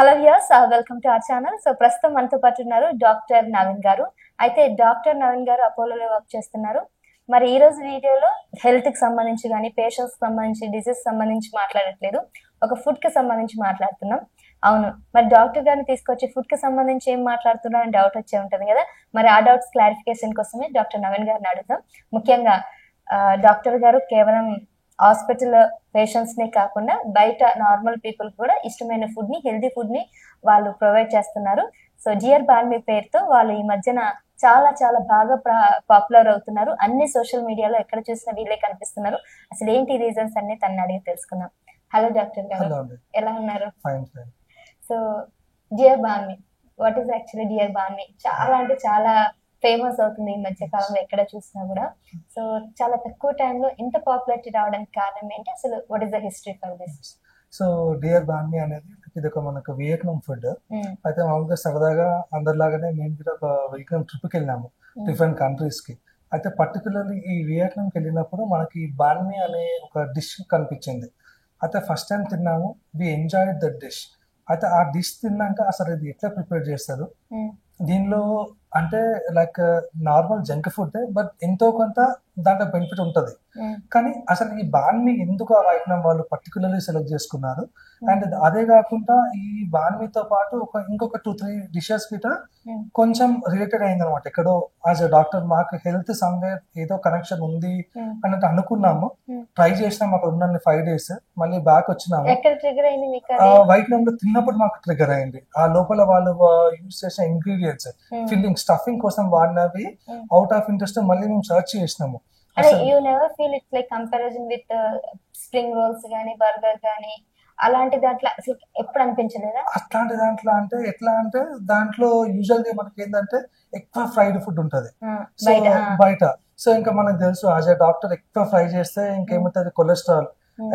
Hello viewers, welcome to our channel. So ప్రస్తుతం మనతో పాటు ఉన్నారు డాక్టర్ నవీన్ గారు. అయితే డాక్టర్ నవీన్ గారు అపోలోలో వర్క్ చేస్తున్నారు. మరి ఈ రోజు వీడియోలో హెల్త్ కి సంబంధించి కానీ పేషెంట్స్ కి సంబంధించి డిసీజ్ సంబంధించి మాట్లాడట్లేదు, ఒక ఫుడ్ కి సంబంధించి మాట్లాడుతున్నాం. అవును, మరి డాక్టర్ గారిని తీసుకొచ్చి ఫుడ్ కి సంబంధించి ఏం మాట్లాడుతున్నా అని డౌట్ వచ్చే ఉంటుంది కదా. మరి ఆ డౌట్స్ క్లారిఫికేషన్ కోసమే డాక్టర్ నవీన్ గారిని అడుగుతాం. ముఖ్యంగా డాక్టర్ గారు కేవలం హాస్పిటల్ పేషెంట్స్ నే కాకుండా బయట నార్మల్ పీపుల్ కూడా ఇష్టమైన ఫుడ్ ని, హెల్దీ ఫుడ్ ని వాళ్ళు ప్రొవైడ్ చేస్తున్నారు. సో డియర్ బాన్మీ పేరుతో వాళ్ళు ఈ మధ్యన చాలా చాలా బాగా పాపులర్ అవుతున్నారు. అన్ని సోషల్ మీడియాలో ఎక్కడ చూసినా వీళ్ళే కనిపిస్తున్నారు. అసలు ఏంటి రీజన్స్ అన్ని తనని అడిగి తెలుసుకుందాం. హలో డాక్టర్ గారు, ఎలా ఉన్నారు? So dear Banh Mi, what is actually dear Banh Mi? చాలా అంటే చాలా ఫేమస్ అవుతుంది ఈ మధ్య కాలంలో ఎక్కడ చూసినా కూడా. సో చాలా తక్కువ టైంలో ఇంత పాపులారిటీ రావడానికి కారణం ఏంటి? అసలు what is the history for this? So dear Banh Mi అనేది ఇది ఒక మనకు వియత్నాం ఫుడ్. అయితే మామూలుగా సరదాగా అందరిలాగానే మేము కూడా ఒక వియత్నాం ట్రిప్కి వెళ్ళినాము డిఫరెంట్ కంట్రీస్ కి. అయితే పర్టికులర్లీ ఈ వియత్నాంకి వెళ్ళినప్పుడు మనకి బాన్మీ అనే ఒక డిష్ కనిపించింది. అయితే ఫస్ట్ టైం తిన్నాము, వి ఎంజాయ్డ్ దట్ డిష్. అయితే ఆ డిష్ తిన్నాక అసలు ఇది ఎట్లా ప్రిపేర్ చేస్తారు, దీనిలో అంటే like normal junk food, but ఎంతో కొంత దాంట్లో బెనిఫిట్ ఉంటుంది. కానీ అసలు ఈ బాన్మీ ఎందుకు ఆ వైట్నం వాళ్ళు పర్టికులర్లీ సెలెక్ట్ చేసుకున్నారు? అండ్ అదే కాకుండా ఈ బాన్మీతో పాటు ఇంకొక 2-3 డిషెస్ గిట కొంచెం రిలేటెడ్ అయింది అనమాట. ఎక్కడో యాజ్ అ డాక్టర్ మాకు హెల్త్ సమ్వేర్ ఏదో కనెక్షన్ ఉంది అన్నట్టు అనుకున్నాము. ట్రై చేసినాము అక్కడ ఉన్న 5 days, మళ్ళీ బ్యాక్ వచ్చినాము. వైట్నం లో తిన్నప్పుడు మాకు ట్రిగర్ అయింది. ఆ లోపల వాళ్ళు యూజ్ చేసిన ఇంగ్రీడియంట్స్, ఫిల్లింగ్, స్టఫింగ్ కోసం వాడినవి అవుట్ ఆఫ్ ఇంట్రెస్ట్ మళ్ళీ మేము సర్చ్ చేసినాము. You never feel it's like comparison with spring rolls గానీ బర్గర్ గానీ అలాంటి దాంట్లో అసలు ఎప్పుడు అనిపించలేదా? అట్లాంటి దాంట్లో అంటే ఎట్లా అంటే దాంట్లో యూజువల్ గా మనకి ఏంటంటే ఎక్కువ ఫ్రైడ్ ఫుడ్ ఉంటది బయట. సో ఇంకా మనకు తెలుసు యాజ్ ఎ డాక్టర్ ఎక్కువ ఫ్రై చేస్తే ఇంకేమవుతుంది, కొలెస్ట్రాల్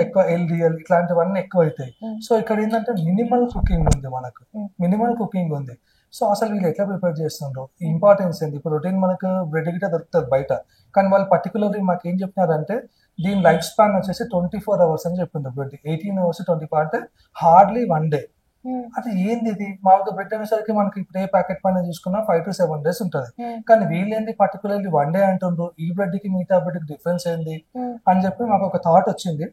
ఎక్కువ, ఎల్డిఎల్ ఇట్లాంటివన్నీ ఎక్కువ అవుతాయి. సో ఇక్కడ ఏంటంటే మినిమల్ కుకింగ్ ఉంది, మనకు మినిమల్ కుకింగ్ ఉంది. సో అసలు వీళ్ళు ఎట్లా ప్రిపేర్ చేస్తుండ్రు, ఇంపార్టెన్స్ ఏంది? ఇప్పుడు రొటీన్ మనకు బ్రెడ్ గిట్ట దొరుకుతుంది బయట, కానీ వాళ్ళు పర్టికులర్లీ మాకు ఏం చెప్పినారంటే దీని లైఫ్ స్పాన్ వచ్చేసి 24 hours అని చెప్పింది. బ్రెడ్ 18 hours 24 అంటే హార్డ్లీ 1 day. అది ఏంది ఇది? మామూలుగా బ్రెడ్ అనేసరికి మనకి ఇప్పుడు ఏ ప్యాకెట్ పైన చూసుకున్నా 5 to 7 days ఉంటుంది. కానీ వీళ్ళేంది పర్టికులర్లీ 1 day అంటుండ్రు. ఈ బ్రెడ్ కి మిగతా బ్రెడ్ కి డిఫరెన్స్ ఏంది అని చెప్పి మాకు ఒక థాట్ వచ్చింది.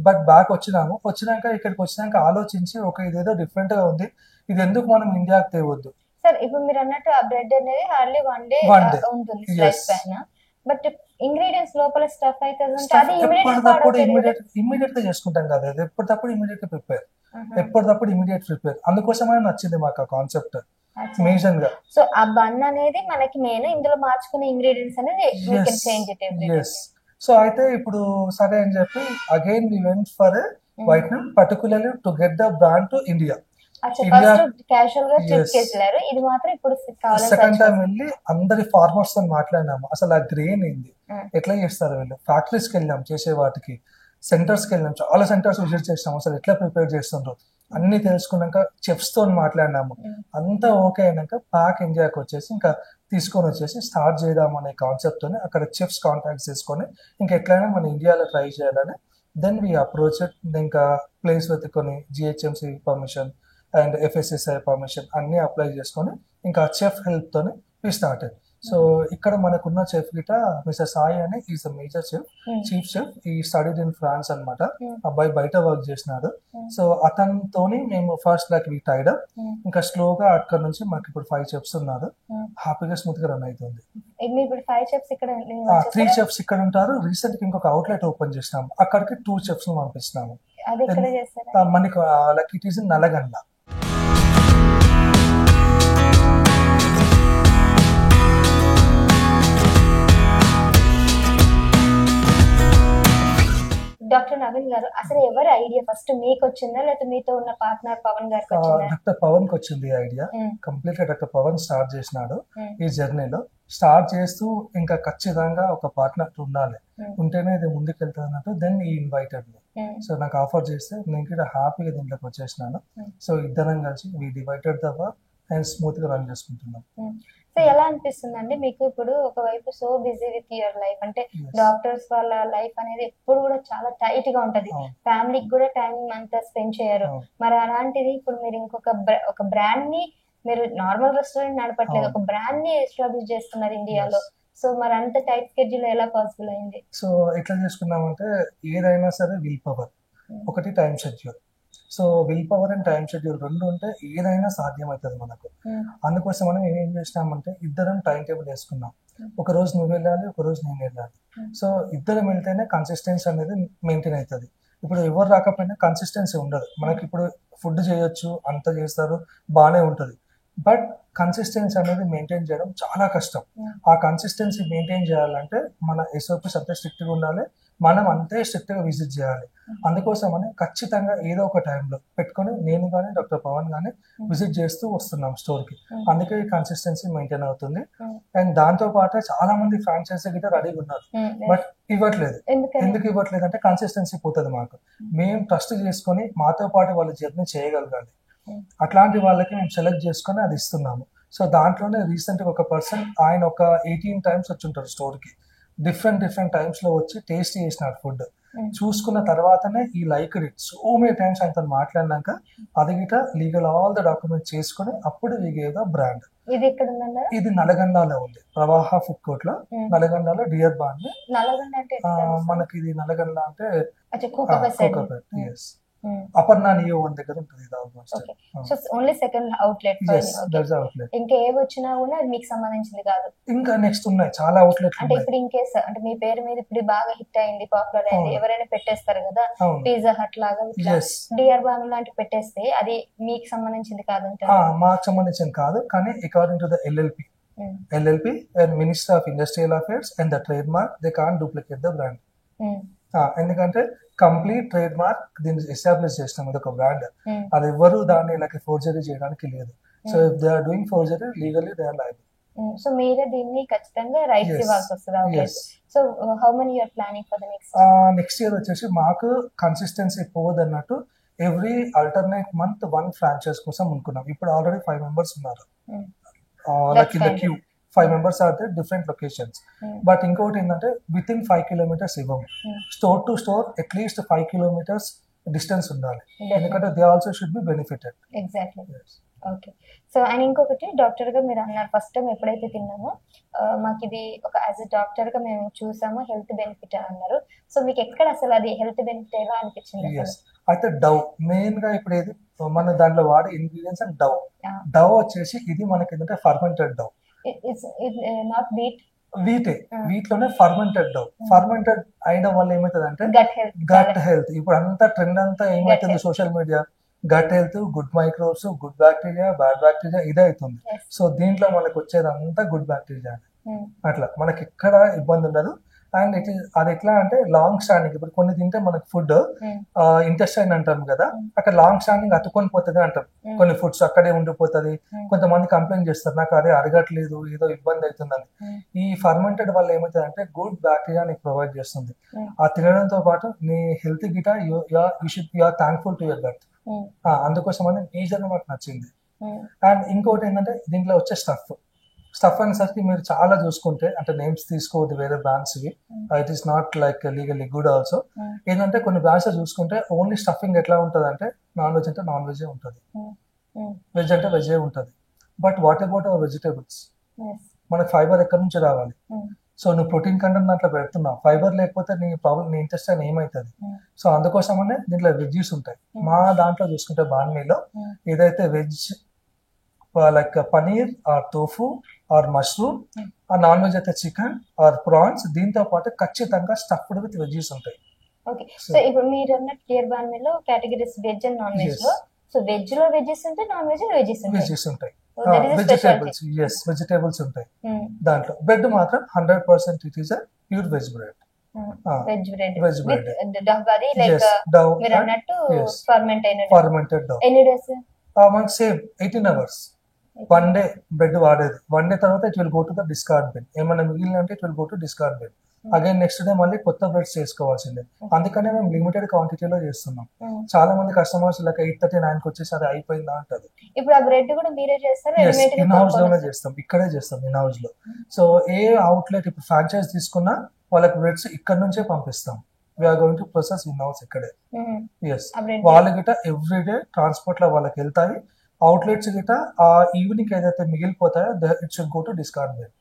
బట్ బ్యాక్ వచ్చినాక ఇక్కడికి వచ్చినాక ఆలోచించి ఇదేదో డిఫరెంట్ గా ఉంది, ఇది ఎందుకు మనం ఇండియాకి తేవద్దు. సార్ ఇప్పుడు మీరు అన్నట్టు ఆ బ్రెడ్ అనేది హార్డ్లీ 1 day ఉంటుంది లైఫ్ పైన, బట్ ఇంగ్రీడియంట్స్ లోపల స్టఫ్ అయితే అది ఇమీడియట్ గా చేసుకుంటాం కదా, ఎప్పటికప్పుడు ఇమీడియట్ గా ప్రిపేర్, ఎప్పటికప్పుడు ఇమీడియట్ ప్రిపేర్. అందుకోసమే నచ్చింది మాకు ఆ కాన్సెప్ట్ మెయిన్ గా. సో ఆ బన్ అనేది మనకి మెయిన్, ఇందులో మార్చుకునే ఇంగ్రీడియంట్స్ అనేది. సో అయితే ఇప్పుడు సరే అని చెప్పి again we went for Vietnam particularly to get the brand to India. Second time వెళ్ళి అందరి ఫార్మర్స్ తో మాట్లాడినాము. అసలు ఆ గ్రెయిన్ ఏంది, ఎట్లా చేస్తారు వీళ్ళు. ఫ్యాక్టరీస్కి వెళ్ళాం, చేసే వాటికి సెంటర్స్ కి వెళ్ళాం, చాలా సెంటర్స్ విజిట్ చేసినాం. అసలు ఎట్లా ప్రిపేర్ చేస్తుండ్రు అన్ని తెలుసుకున్నాక చెఫ్స్ తో మాట్లాడినాము. అంతా ఓకే అయినాక ప్యాక్ ఇండియాకి వచ్చేసి ఇంకా తీసుకొని వచ్చేసి స్టార్ట్ చేద్దాం అనే కాన్సెప్ట్ తోని అక్కడ చెఫ్స్ కాంటాక్ట్ చేసుకొని ఇంకా ఎట్లయినా మన ఇండియాలో ట్రై చేయాలని దెన్ వి అప్రోచ్. ఇంకా ప్లేస్ వెతుకొని GHMC permission and FSSAI permission అన్ని అప్లై చేసుకొని ఇంకా చెఫ్ హెల్ప్ తోని వి స్టార్టెడ్. సో ఇక్కడ మనకున్న చెఫ్ గిట మిస్టర్ సాయి అని is the major chef, chief chef. ఈ స్టడీడ్ ఇన్ ఫ్రాన్స్ అనమాట. అబ్బాయి బయట వర్క్ చేసినాడు. సో అతనితోని మేము first like we tied up. ఇంకా స్లోగా అక్కడ నుంచి మాకు ఇప్పుడు 5 chefs ఉన్నారు. హ్యాపీగా స్మూత్ గా రన్ అవుతుంది. 3 chefs ఇక్కడ ఉంటారు. రీసెంట్ గా ఇంకొక అవుట్లెట్ ఓపెన్ చేసినాము, అక్కడికి 2 chefs పంపిస్తున్నాము. మనకి like it is in నల్లగండ. Doctor Naveen గారు, అసలు ఎవరి ఐడియా ఫస్ట్ మీకు వచ్చిందా లేకపోతే మీతో ఉన్న పార్ట్నర్ పవన్ గారికి వచ్చిందా? డాక్టర్ పవన్ కి వచ్చింది ఐడియా. కంప్లీట్ గా డాక్టర్ పవన్ స్టార్ట్ చేసినాడు ఈ జర్నీలో. స్టార్ట్ చేస్తూ ఇంకా ఖచ్చితంగా ఒక పార్ట్నర్ ఉండాలి, ఉంటేనే ఇది ముందుకు వెళ్తుంది అన్నట్టు. దెన్ ఈ ఇన్వైటెడ్ మీ. సో నాకు ఆఫర్ చేస్తే నేను కూడా హ్యాపీగా దీంట్లోకి వచ్చేసినాను. సో ఇద్దరం కలిసి we divided the work and smooth గా రన్ చేసుకుంటున్నాం. సో ఎలా అనిపిస్తుంది అండి మీకు ఇప్పుడు ఒకవైపు so busy with your life, అంటే డాక్టర్స్ వాళ్ళ లైఫ్ అనేది ఎప్పుడు కూడా చాలా టైట్ గా ఉంటది, ఫ్యామిలీకి కూడా టైం అంతా స్పెండ్ చేయరు. మరి అలాంటిది ఇప్పుడు మీరు ఒక బ్రాండ్ ని, మీరు నార్మల్ రెస్టారెంట్ నడపట్లేదు, ఒక బ్రాండ్ ని ఎస్టాబ్లిష్ చేస్తున్నారు ఇండియాలో. సో మరి అంత టైట్ స్కెడ్యూల్ ఎలా పాసిబుల్ అయింది? సో ఎట్లా చేసుకున్నామంటే ఏదైనా సరే విల్ పవర్, ఒకటి time schedule. So will power and time schedule రెండు ఉంటే ఏదైనా సాధ్యమవుతుంది మనకు. అందుకోసం మనం ఏం చేసినామంటే ఇద్దరం టైం టేబుల్ వేసుకున్నాం. ఒక రోజు నువ్వు వెళ్ళాలి, ఒక రోజు నేను వెళ్ళాలి. సో ఇద్దరం వెళ్తేనే కన్సిస్టెన్సీ అనేది మెయింటైన్ అవుతుంది. ఇప్పుడు ఎవరు రాకపోయినా కన్సిస్టెన్సీ ఉండదు మనకి. ఇప్పుడు ఫుడ్ చేయొచ్చు, అంత చేస్తారు, బాగానే ఉంటుంది, బట్ కన్సిస్టెన్సీ అనేది మెయింటైన్ చేయడం చాలా కష్టం. ఆ కన్సిస్టెన్సీ మెయింటైన్ చేయాలంటే మన ఎస్ఓపిస్ అంతే స్ట్రిక్ట్గా ఉండాలి, మనం అంతే స్ట్రిక్ట్గా విజిట్ చేయాలి. అందుకోసమని ఖచ్చితంగా ఏదో ఒక టైంలో పెట్టుకొని నేను కానీ డాక్టర్ పవన్ కానీ విజిట్ చేస్తూ వస్తున్నాం స్టోర్కి. అందుకే ఈ కన్సిస్టెన్సీ మెయింటైన్ అవుతుంది. అండ్ దాంతో పాటు చాలా మంది ఫ్రాంచైజీ గిట్ట రెడీగా ఉన్నారు, బట్ ఇవ్వట్లేదు. ఎందుకు ఇవ్వట్లేదు అంటే కన్సిస్టెన్సీ పోతుంది మాకు. మేము ట్రస్ట్ చేసుకొని మాతో పాటు వాళ్ళ జర్నీ చేయగలగాలి. అట్లాంటి వాళ్ళకి మేము సెలెక్ట్ చేసుకొని అది ఇస్తున్నాము. సో దాంట్లోనే రీసెంట్గా ఒక పర్సన్, ఆయన ఒక 18 times వచ్చి ఉంటారు స్టోర్కి. డిఫరెంట్ టైమ్స్ లో వచ్చి టేస్ట్ చేసినారు ఫుడ్. చూసుకున్న తర్వాతనే ఈ like it so many times ఆయనతో మాట్లాడినాక అది గిట లీగల్ ఆల్ ద డాక్యుమెంట్స్ చేసుకుని అప్పుడు వి గేవ్ ద బ్రాండ్. ఇది నల్గొండలో ఉంది, ప్రవాహ ఫుడ్ కోర్ట్ లో, నల్గొండలో డియర్ బాన్. మనకి ఇది నల్గొండ అంటే Kokapet. Yes, Aparna neo one దగ్గర ఉంటుంది ఇది almost. So only second outlet. ఇంకా ఏ వచ్చినా కూడా మీకు సంబంధించింది కాదు. ఇంకా నెక్స్ట్ ఉన్నాయి చాలా అవుట్లెట్. అంటే ఇప్పుడు ఇన్ కేస్ అంటే మీ పేరు మీద ఇప్పుడు బాగా హిట్ అయింది, పాపులర్ అయింది, ఎవరైనా పెట్టేస్తారు కదా, పిజ్జా హట్ లాగా డియర్ బాన్ లాంటి పెట్టేస్తే అది మీకు సంబంధించింది కాదంటారు? మాకు సంబంధించింది కాదు, కానీ according to the LLP and Ministry of Industrial Affairs and the trademark, they can't duplicate the brand. ఎందుకంటే కంప్లీట్ ట్రేడ్ మార్క్ దీన్ని ఎస్టాబ్లిష్ చేస్తాం, ఇది ఒక బ్రాండ్. అది ఎవరు దాన్ని ఇలా ఫోర్జరీ చేయడానికి లేదు. So if they are doing forgery, legally they are liable. So మీరే దీన్ని ఖచ్చితంగా రైట్స్ ఇవ్వాల్సి వస్తుంది. So how many you are planning for the next year వచ్చేసి మాకు కన్సిస్టెన్సీ పోదు అన్నట్టు ఎవ్రీ ఆల్టర్నేట్ మంత్ 1 ఫ్రాంచైజ్ కోసం అనుకున్నాం. ఇప్పుడు ఆల్రెడీ 5 members ఉన్నారు. Like in the queue 5 members are they different locations. But ఇంకోటి ఏంటంటే విత్ ఇన్ 5 kilometers ఇవ్వము. Store to store at least 5 kilometers distance ఉండాలి, ఎందుకంటే they also should be benefited. Exactly. Okay. So and ఇంకొకటి, డాక్టర్ గా మీరు అన్నారు ఫస్ట్ టైం ఎప్పుడైతే తిన్నామో మాకు ఇది ఒక యాజ్ ఎ డాక్టర్ గా మేము చూసాము హెల్త్ బెనిఫిట్ అన్నారు. సో మీకు ఎక్కడ అసలు అది హెల్త్ బెనిఫిట్ ఎలా అనిపించింది? అయితే డవ్ మెయిన్ గా ఇప్పుడు ఏది మన దాంట్లో వాడే ఇంగ్రీడియంట్స్ అండ్ డవ్ వచ్చేసి ఇది మనకి ఏంటంటే ఫర్మెంటెడ్ డవ్, నాట్ వీటే, వీటిలోనే ఫర్మెంటెడ్ డవ్. ఫర్మెంటెడ్ అయిన వల్ల ఏమవుతుంది అంటే గట్ హెల్త్. ఇప్పుడు అంతా ట్రెండ్ అంతా ఏమవుతుంది social media, gut health, good microbes, good bacteria, bad bacteria ఇదే అవుతుంది. సో దీంట్లో మనకు వచ్చేది అంతా గుడ్ బ్యాక్టీరియా. అట్లా మనకి ఎక్కడ ఇబ్బంది ఉండదు. అండ్ అది ఎట్లా అంటే లాంగ్ స్టాండింగ్. ఇప్పుడు కొన్ని తింటే మనకి ఫుడ్ ఇంటెస్టైన్ అంటాం కదా, అక్కడ లాంగ్ స్టాండింగ్ అతుక్కొని పోతుంది అంటాం. కొన్ని ఫుడ్స్ అక్కడే ఉండిపోతుంది. కొంతమంది కంప్లైంట్ చేస్తారు నాకు అదే అరగట్లేదు, ఏదో ఇబ్బంది అవుతుందని. ఈ ఫర్మెంటెడ్ వల్ల ఏమవుతుంది అంటే గుడ్ బ్యాక్టీరియా నీకు ప్రొవైడ్ చేస్తుంది. ఆ తినడంతో పాటు నీ హెల్త్ గిట you are thankful to your gut. అందుకోసం అని మేజర్గా మాకు నచ్చింది. అండ్ ఇంకోటి ఏంటంటే దీంట్లో వచ్చే స్టఫ్ అనేసరికి మీరు చాలా చూసుకుంటే, అంటే నేమ్స్ తీసుకోవద్దు వేరే brands we, it is not like legally good also. ఏంటంటే కొన్ని బ్రాండ్స్ చూసుకుంటే ఓన్లీ స్టఫింగ్ ఎట్లా ఉంటుంది అంటే నాన్ వెజ్ అంటే నాన్ వెజ్ ఉంటుంది, వెజ్ అంటే వెజ్ ఉంటుంది. But what about our vegetables? మనకు ఫైబర్ ఎక్కడి నుంచి రావాలి? సో నువ్వు ప్రోటీన్ కంటెంట్ దాంట్లో పెడుతున్నావు, ఫైబర్ లేకపోతే నీ ప్రాబ్లం, నీ ఇంట్రెస్ట్ అని ఏమవుతుంది? సో అందుకోసమనే దీంట్లో వెజ్జీస్ ఉంటాయి. మా దాంట్లో చూసుకుంటే బాన్మీలో ఏదైతే veg like paneer or tofu or mushroom, ఆ నాన్ వెజ్ అయితే చికెన్ ఆర్ ప్రాన్స్, దీంతో పాటు ఖచ్చితంగా స్టఫ్డ్ విత్ వెజ్జీస్ ఉంటాయి. ఓకే. సో ఇప్పుడు మీరు అన్న క్లియర్ బాన్మీలో categories veg and non veg లో, సో వెజ్ లో వెజ్జెస్ ఉంటాయి, నాన్ వెజ్ లో వెజ్జెస్ ఉంటాయి. వెజిటేబుల్స్, ఎస్ వెజిటేబుల్స్ ఉంటాయి దాంట్లో. బ్రెడ్ మాత్రం 100% it is pure veg bread. Veg bread మీరు అన్నట్టు ఫర్మెంటెడ్ డౌ. ఎన్ని డేస్? మనకి సేమ్ 18 hours. 1 day బ్రెడ్ వాడేది. 1 day తర్వాత it will go to the discard bin. ఏమైనా మిగిలిన అంటే it will go to discard bin. Again next day మళ్ళీ కొత్త బ్రెడ్స్ చేసుకోవాల్సిందే. అందుకనే మేము లిమిటెడ్ క్వాంటిటీలో చేస్తున్నాం. చాలా మంది కస్టమర్స్ లైక్ 8:30-9కి వచ్చేసి అది అయిపోయిందా అంటది. ఇప్పుడు ఆ బ్రెడ్ కూడా మీరే చేస్తారా? ఇన్ హౌస్ లోనే చేస్తాం, ఇక్కడే చేస్తాం ఇన్ హౌస్ లో. సో ఏ అవుట్లెట్ ఇప్పుడు ఫ్రాంచైజ్ తీసుకున్నా వాళ్ళకి బ్రెడ్స్ ఇక్కడ నుంచే పంపిస్తాం. We are going to process in house ఇక్కడే. ఎస్, వాళ్ళ గిట ఎవ్రీడే ట్రాన్స్పోర్ట్ లో వాళ్ళకి వెళ్తాయి. అవుట్లెట్స్ గిట ఆ ఈవినింగ్ ఏదైతే మిగిలిపోతాయో it should go to discard bin.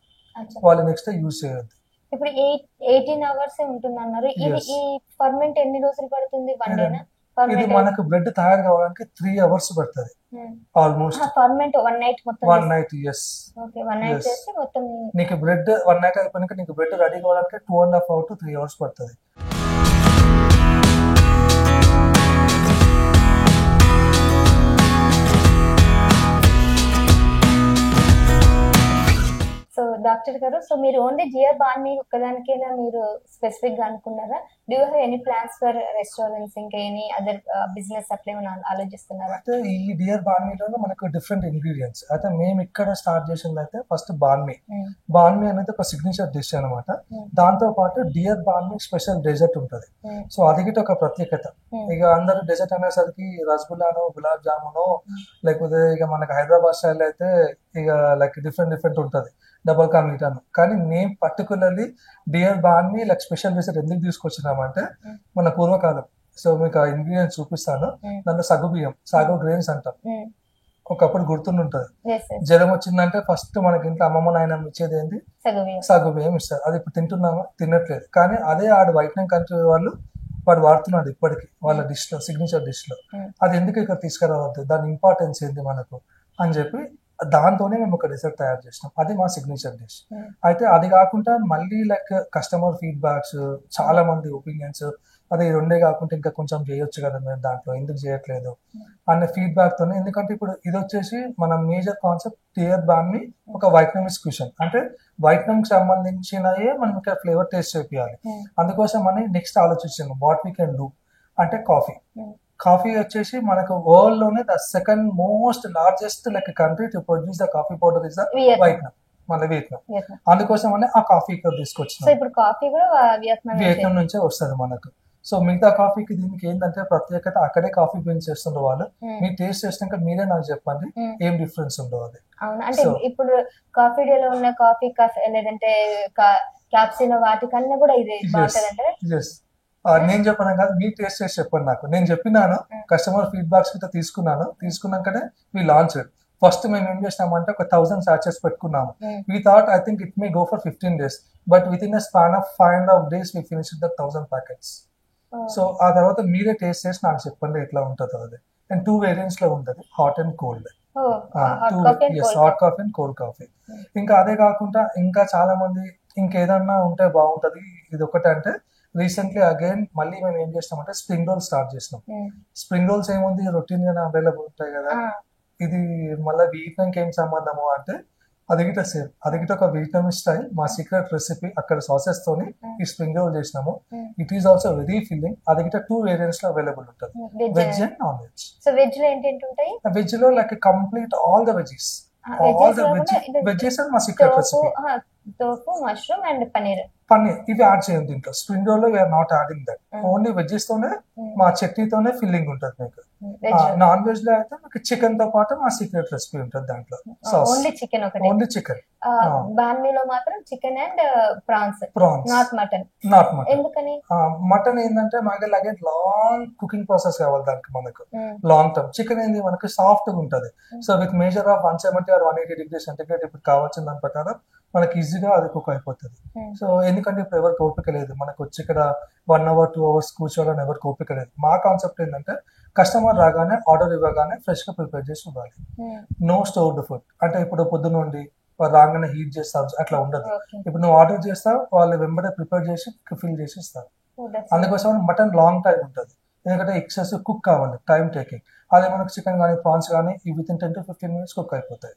వాళ్ళు నెక్స్ట్ యూజ్ చేయొద్దు. ఇప్పుడు 18 hours ఉంటుంది అన్నారు. ఇది ఈ ఫర్మెంట్ ఎన్ని రోజులు పడుతుంది? వన్ డేనా? ఇది మనకు బ్రెడ్ తయారు కావడానికి 3 hours పడుతుంది ఆల్మోస్ట్. ఫర్మెంట్ వన్ నైట్ మొత్తం? One night, yes. Okay, one night చేసి మొత్తం నీకు బ్రెడ్ వన్ నైట్ అయిపోయినాక నీకు బ్రెడ్ రెడీ కావడానికి 2.5 hours to 3 hours పడుతుంది. సో డాక్టర్ గారు, సో మీరు ఓన్లీ జిఆర్ బాన్వి ఒక్కదానికైనా మీరు స్పెసిఫిక్ గా అనుకున్నారా? Do you have any plans for restaurants, ఇంకా ఎనీ అదర్ బిజినెస్ అట్లా ఏమైనా ఆలోచిస్తున్నారా? అయితే ఈ డియర్ బాన్వీలో మనకు డిఫరెంట్ ఇంగ్రీడియంట్స్. అయితే మేము ఇక్కడ స్టార్ట్ చేసింది అయితే ఫస్ట్ బాన్వీ. బాన్వీ అనేది ఒక సిగ్నేచర్ డిష్ అనమాట. దాంతో పాటు డియర్ బాన్వీ స్పెషల్ డెజర్ట్ ఉంటుంది. సో అది గిట్ట ఒక ప్రత్యేకత. ఇక అందరు డెజర్ట్ అనేసరికి రసగుల్లానో, గులాబ్ జామునో, లేకపోతే ఇక మనకు హైదరాబాద్ స్టైల్ అయితే ఇక లైక్ డిఫరెంట్ ఉంటుంది, డబల్ కా మీటాను. కానీ మేము particularly dear Banh Mi like special dessert ఎందుకు తీసుకొచ్చినామంటే మన పూర్వకాలం. సో మీకు ఆ ఇంగ్రీడియంట్స్ చూపిస్తాను. దాంట్లో సగ్గుబియ్యం, సాగో గ్రెయిన్స్ అంటాం. ఒకప్పుడు గుర్తుంటుంది, జ్వరం వచ్చిందంటే ఫస్ట్ మనకి ఇంట్లో అమ్మమ్మ నాయనమ్మ ఇచ్చేది ఏంటి? సగ్గుబియ్యం ఇస్తారు. అది ఇప్పుడు తింటున్నామా? తినట్లేదు. కానీ అదే ఆడు వైట్నం కంట్రీ వాడు వాడుతున్నాడు ఇప్పటికి వాళ్ళ డిష్ లో, సిగ్నేచర్ డిష్ లో. అది ఎందుకు ఇక్కడ తీసుకురావద్దు, దాని ఇంపార్టెన్స్ ఏంటి మనకు అని చెప్పి దాంతోనే మేము ఒక డెజర్ట్ తయారు చేసినాం. అది మా సిగ్నేచర్ డిష్. అయితే అది కాకుండా మళ్ళీ లైక్ కస్టమర్ ఫీడ్బ్యాక్స్, చాలా మంది ఒపీనియన్స్, అదే ఈ రెండే కాకుండా ఇంకా కొంచెం చేయొచ్చు కదా మేము దాంట్లో, ఎందుకు చేయట్లేదు అన్న ఫీడ్బ్యాక్ తోనే. ఎందుకంటే ఇప్పుడు ఇది వచ్చేసి మన మేజర్ కాన్సెప్ట్ డియర్ బాన్వీ ఒక వైట్నమిక్స్ క్యూషన్. అంటే వైట్నమ్ కి సంబంధించినయే మనం ఇక్కడ ఫ్లేవర్ టేస్ట్ చేయాలి. అందుకోసం అని నెక్స్ట్ ఆలోచించాను వాట్ వీ కెన్ డూ అంటే కాఫీ వచ్చేసి మనకు వరల్డ్ లోనే the second most largest like country to produce the coffee powder is the Vietnam, మళ్ళీ వియత్నాం. అందుకోసం అని ఆ కాఫీ ఇక్కడ తీసుకొచ్చిన వియత్నాం నుంచే వస్తుంది మనకు. సో మిగతా కాఫీకి దీనికి ఏంటంటే ప్రత్యేకత, అక్కడే కాఫీ బీన్స్ చేస్తుండ్రు వాళ్ళు. మీరు టేస్ట్ చేసినాక మీరే నాకు చెప్పండి ఏం డిఫరెన్స్ ఉండవు. అది అంటే ఇప్పుడు కాఫీ డేలో ఉన్న కాఫీ లేదంటే క్యాప్సినో వాటికన్నా కూడా ఇది బాగుంటుంది. నేను చెప్పాను కాదు, మీరు టేస్ట్ చేసి చెప్పండి నాకు. నేను చెప్పినాను, కస్టమర్ ఫీడ్బ్యాక్స్ గిట్లా తీసుకున్నాకనే మీ లాంచ్. ఫస్ట్ మేము ఏం చేసినామంటే ఒక 1000 sachets పెట్టుకున్నాము. We thought I think it may go for 15 days, but with in a span of 5.5 days we finished the 1000 packets. So ఆ తర్వాత మీరే టేస్ట్ చేసి నాకు చెప్పండి ఎట్లా ఉంటుందో అది. అండ్ 2 variants లో ఉంటుంది, hot and cold. Hot coffee and cold coffee. ఇంకా అదే కాకుండా ఇంకా చాలా మంది ఇంకేదన్నా ఉంటే బాగుంటది. ఇది ఒకటి అంటే రీసెంట్లీ అగైన్ మళ్ళీ మేము ఏం చేసినామంటే స్ప్రింగ్ రోల్ స్టార్ట్ చేసినాం. స్ప్రింగ్ రోల్స్ ఏముంది, రొటీన్ గానే అవైలబుల్ ఉంటాయి కదా. ఇది మళ్ళీ వియత్నాంకి ఏం సంబంధము అంటే అది గిట సేమ్, అది గిట ఒక వియత్నామీస్ స్టైల్. మా సీక్రెట్ రెసిపీ అక్కడ సాసెస్ తోని ఈ స్ప్రింగ్ రోల్ చేసినాము. It is also very filling. అది గిట 2 variants లో అవైలబుల్ ఉంటుంది, veg and non veg. So veg లో ఏంటంటే ఉంటాయి? వెజ్ లో like complete all the veggies, veggies and మా secret recipe. tofu, mushroom and paneer. ఇవి యాడ్ చేయండి దీంట్లో. స్ప్రింగ్ రోల్ లో we are not adding that. Only veggies తోనే మా చట్నీతోనే ఫిల్లింగ్ ఉంటుంది మీకు. నాన్ వెజ్ లో అయితే మీకు చికెన్ తో పాటు మా సీక్రెట్ రెసిపీ ఉంటుంది దాంట్లో. ఓన్లీ చికెన్ ఒకటి, ఓన్లీ చికెన్. బాన్వీలో మాత్రం chicken and prawns, not mutton. ఎందుకని? మటన్ ఏంటంటే మనకి అలాగే లాంగ్ కుకింగ్ ప్రాసెస్ కావాలి దానికి మనకు, లాంగ్ టర్మ్. చికెన్ ఏంది మనకు సాఫ్ట్ గా ఉంటుంది. So with major of 170 or 180 degrees centigrade ఇప్పుడు కావాల్సిన దాని ప్రకారం మనకి ఈజీగా అది కుక్ అయిపోతుంది. సో ఎందుకంటే ఇప్పుడు ఎవరికి ఓపిక లేదు, మనకు వచ్చి ఇక్కడ 1 hour 2 hours కూర్చోవాలని ఎవరికి ఓపిక లేదు. మా కాన్సెప్ట్ ఏంటంటే కస్టమర్ రాగానే ఆర్డర్ ఇవ్వగానే ఫ్రెష్ గా ప్రిపేర్ చేసి ఇవ్వాలి. No stored food. అంటే ఇప్పుడు పొద్దున నుండి రాగానే హీట్ చేస్తాం అట్లా ఉండదు. ఇప్పుడు నువ్వు ఆర్డర్ చేస్తావు, వాళ్ళు వెంబడే ప్రిపేర్ చేసి ఫిల్ చేసి ఇస్తారు. అందుకోసం మటన్ లాంగ్ టైం ఉంటుంది, ఎందుకంటే ఎక్సెస్ కుక్ కావాలి, టైం టేకింగ్. అదే మనకు చికెన్ కానీ ప్రాన్స్ కానీ with in 10 to 15 minutes cook అయిపోతాయి.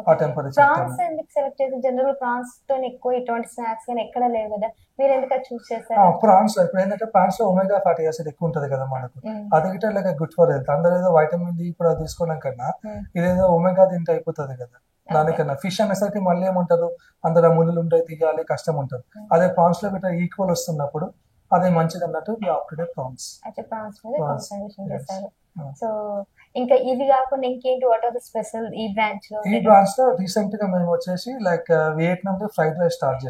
ఆ టెంపరేచర్. ప్రాన్స్ ఎందుకు సెలెక్ట్ చేసి? జనరల్ ప్రాన్స్ తో ఎక్కువ ఇటువంటి స్నాక్స్ కానీ ఎక్కడ లేవు కదా, మీరు ఎందుకు చూస్ చేస్తారు? ప్రాన్స్ ఇప్పుడు ఏంటంటే ప్రాన్స్ లో ఒమేగా ఫ్యాటీ యాసిడ్ ఎక్కువ ఉంటది కదా మనకు. అది గిట్ట లైక్ గుడ్ ఫర్ హెల్త్. అందరూ ఏదో వైటమిన్ డి ఇప్పుడు తీసుకోవడం కన్నా ఇదేదో ఒమేగా తింటే అయిపోతుంది కదా. దానికన్నా ఫిష్ అనేసరికి మళ్ళీ ఏముంటదు, అందులో ముళ్ళు ఉంటాయి, తీయాలి, కష్టం ఉంటుంది. అదే ప్రాన్స్ లో గట్రా ఈక్వల్ వస్తున్నప్పుడు అదే మంచిది అన్నట్టు ప్రాన్స్. అయితే ప్రాన్స్ మీద కాన్సన్ట్రేషన్ చేస్తారు. సో ఇంకా ఇవి కాకుండా ఇంకేంటి, వాట్ ఆర్ ద స్పెషల్ ఈ బ్రాంచ్ లో? ఈ బ్రాంచ్ లో రీసెంట్ గా మేము వచ్చేసి లైక్ వియట్నాం లో ఫ్రైడ్ రైస్ స్టార్ట్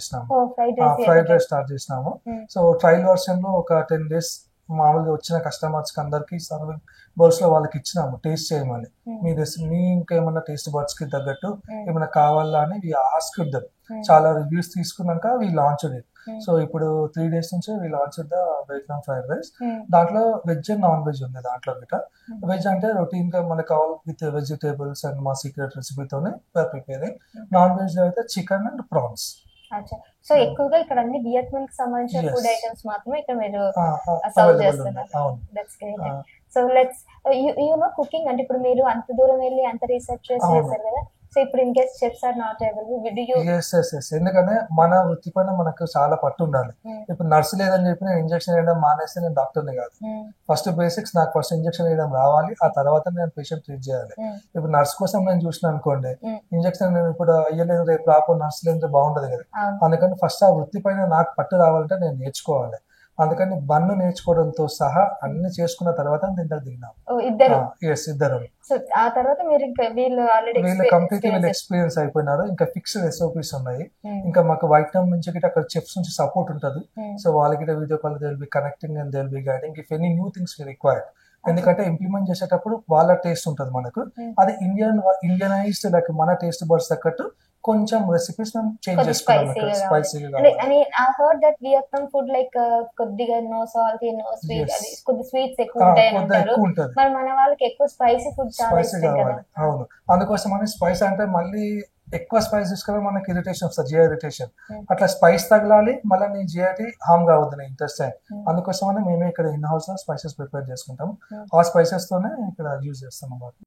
చేసినాము. సో ట్రయల్ వర్షన్ లో ఒక 10 days మామూలుగా వచ్చిన కస్టమర్స్ కి అందరికి సర్వింగ్ బౌల్స్ లో వాళ్ళకి ఇచ్చినాము టేస్ట్ చేయమని. మీ ఇంకేమన్నా టేస్ట్ బర్డ్స్ కి తగ్గట్టు ఏమైనా కావాలా అని ఆస్క్డ్ దెమ్. చాలా రివ్యూస్ తీసుకున్నాక వీ లాంచ్ ఇట్. సో ఇప్పుడు 3 days నుంచి we launch the Vietnam fried rice. దాంట్లో వెజ్ అండ్ నాన్ వెజ్ ఉంది. దాంట్లో గిట వెజ్ అంటే రొటీన్ గా మనకు కావాలి విత్ వెజిటేబుల్స్ అండ్ మా సీక్రెట్ రెసిపీతోనే ప్రిపేరింగ్. నాన్ వెజ్ లో అయితే చికెన్ అండ్ ప్రాన్స్. సో ఎక్కువగా ఇక్కడ అన్ని వియత్నాం కి సంబంధించిన ఫుడ్ ఐటమ్స్ మాత్రమే ఇక్కడ మీరు సర్వ్ చేస్తున్నారు. That's great. So let's you know cooking అంటే ఇప్పుడు మీరు అంత దూరం వెళ్ళి అంత రీసెర్చ్ చేసి చేస్తారు కదా. సో ఇప్పుడు in case chefs are not available, with you? yes ఎందుకంటే మన వృత్తి పైన మనకు చాలా పట్టు ఉండాలి. ఇప్పుడు నర్సు లేదని చెప్పి నేను ఇంజెక్షన్ వేయడం మానేస్తే నేను డాక్టర్ని కాదు. ఫస్ట్ బేసిక్స్ నాకు ఫస్ట్ ఇంజెక్షన్ వేయడం రావాలి, ఆ తర్వాత నేను పేషెంట్ ట్రీట్ చేయాలి. ఇప్పుడు నర్స్ కోసం నేను చూసిన అనుకోండి, ఇంజెక్షన్ నేను ఇప్పుడు అయ్యలేదు, రేపు రాపో నర్స్ లేదంటే బాగుంటది కదా. అందుకని ఫస్ట్ ఆ వృత్తి పైన నాకు పట్టు రావాలంటే నేను నేర్చుకోవాలి. అందుకని బన్ను నేర్చుకోవడంతో సహా అన్ని చేసుకున్న తర్వాత దీంట్లో దిగినాం. ఇద్దరు. ఆ తర్వాత మీరు వీళ్ళు కంప్లీట్ వీళ్ళు ఎక్స్పీరియన్స్ అయిపోయినారు. ఇంకా ఫిక్స్డ్ SOPs ఉన్నాయి. ఇంకా మాకు వైట్నాం నుంచి అక్కడ చెఫ్స్ నుంచి సపోర్ట్ ఉంటుంది. సో వాళ్ళకి video call they will be connecting and they will be guiding if any new things required. ఎందుకంటే ఇంప్లిమెంట్ చేసేటప్పుడు వాళ్ళ టేస్ట్ ఉంటుంది మనకు, అది ఇండియనైజ్డ్ లైక్ మన టేస్ట్ బర్డ్స్ తగ్గట్టు కొంచెం రెసిపీస్ చేంజ్ చేసుకున్నాం. స్పైసీగా కొద్దిగా నో సాల్ట్ నో స్వీట్, అది కొద్ది స్వీట్స్ ఎక్కువ ఉంటాయి అంటారు. మరి మన వాళ్ళకి ఎక్కువ స్పైసీ ఫుడ్ చాలా ఇష్టం కదా. అవును, అందుకోసం అని స్పైస్ అంటే మళ్ళీ ఎక్కువ స్పైస్ తీసుకుని మనకి ఇరిటేషన్ వస్తుంది, జిఐ ఇరిటేషన్. అట్లా స్పైస్ తగలాలి, మళ్ళీ నీ జిఐటి హార్మ్ కావద్దు నీ ఇంటెస్టైన్. అందుకోసం మేమే ఇక్కడ ఇన్ హౌస్ లో స్పైసెస్ ప్రిపేర్ చేసుకుంటాం. ఆ స్పైసెస్ తోనే ఇక్కడ యూజ్ చేస్తాం అన్నమాట.